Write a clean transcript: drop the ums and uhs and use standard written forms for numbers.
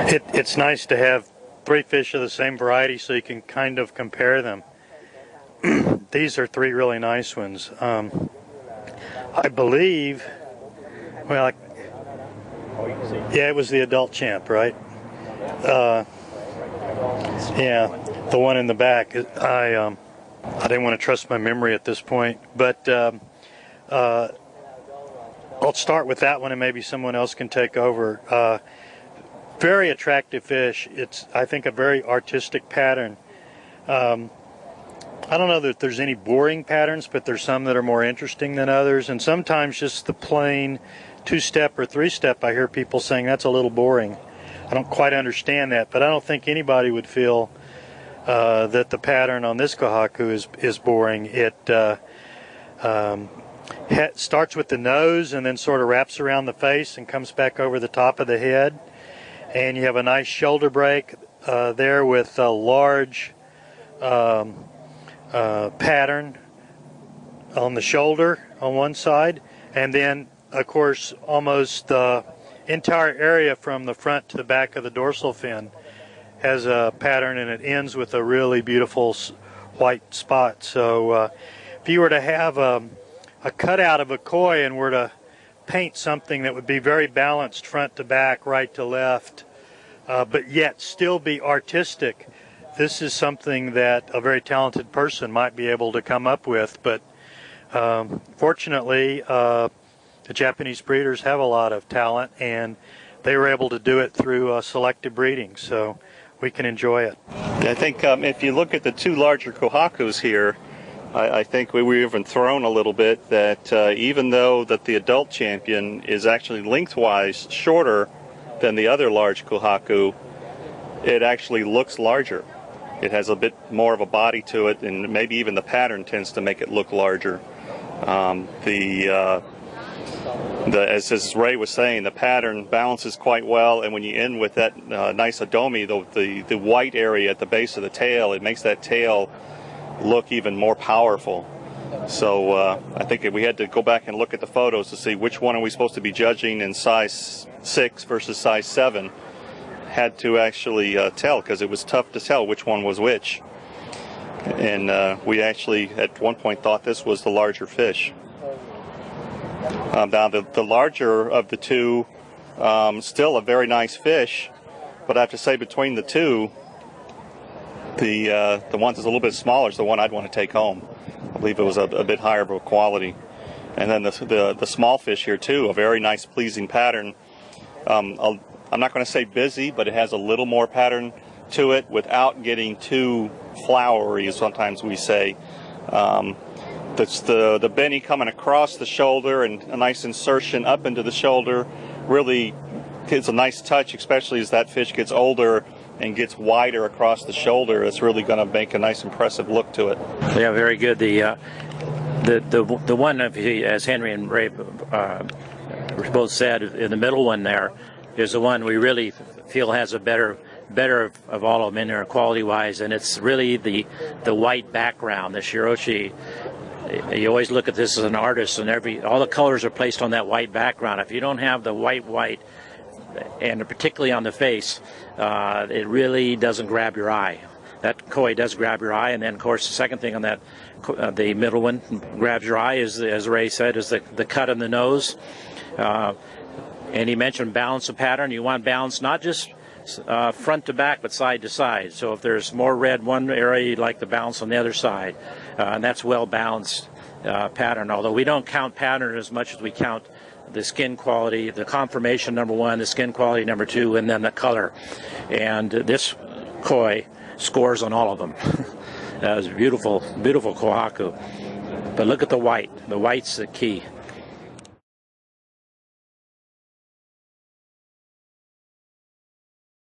It's nice to have three fish of the same variety so you can kind of compare them. These are three really nice ones. I believe, well, yeah, it was the adult champ, right? Yeah, the one in the back. I didn't want to trust my memory at this point, but I'll start with that one and maybe someone else can take over. Very attractive fish. It's, I think, a very artistic pattern. I don't know that there's any boring patterns, but there's some that are more interesting than others, and sometimes just the plain two-step or three-step, I hear people saying that's a little boring. I don't quite understand that, but I don't think anybody would feel that the pattern on this kohaku is boring. It starts with the nose and then sort of wraps around the face and comes back over the top of the head, and you have a nice shoulder break there with a large pattern on the shoulder on one side, and then of course almost the entire area from the front to the back of the dorsal fin has a pattern, and it ends with a really beautiful white spot. So if you were to have a cutout of a koi and were to paint something that would be very balanced front to back, right to left, but yet still be artistic, this is something that a very talented person might be able to come up with. But fortunately, the Japanese breeders have a lot of talent, and they were able to do it through selective breeding, so we can enjoy it. I think if you look at the two larger kohakus here, I think we were even thrown a little bit that even though that the adult champion is actually lengthwise shorter than the other large kohaku, it actually looks larger. It has a bit more of a body to it, and maybe even the pattern tends to make it look larger. As Ray was saying, the pattern balances quite well, and when you end with that nice adomi, the white area at the base of the tail, it makes that tail look even more powerful. So I think we had to go back and look at the photos to see which one are we supposed to be judging in size 6 versus size 7. Had to actually tell, because it was tough to tell which one was which. And we actually at one point thought this was the larger fish. Now the larger of the two, still a very nice fish, but I have to say between the two, the one that's a little bit smaller is the one I'd want to take home. I believe it was a bit higher of a quality. And then the small fish here too, a very nice pleasing pattern. I'm not going to say busy, but it has a little more pattern to it without getting too flowery, as sometimes we say. That's the beni coming across the shoulder and a nice insertion up into the shoulder really gives a nice touch, especially as that fish gets older and gets wider across the shoulder. It's really going to make a nice impressive look to it. Yeah, very good. The one, as Henry and Ray both said, in the middle one there is the one we really feel has a better of all of them in there quality-wise, and it's really the white background, the shiroshi. You always look at this as an artist, and all the colors are placed on that white background. If you don't have the white, and particularly on the face, it really doesn't grab your eye. That koi does grab your eye, and then of course the second thing on that, the middle one grabs your eye, is, as Ray said, is the cut in the nose. And he mentioned balance of pattern. You want balance not just front to back, but side to side. So if there's more red one area, you'd like the balance on the other side. And that's well balanced pattern, although we don't count pattern as much as we count the skin quality, the conformation number 1, the skin quality number 2, and then the color. And this koi scores on all of them. That was beautiful, beautiful kohaku. But look at the white. The white's the key.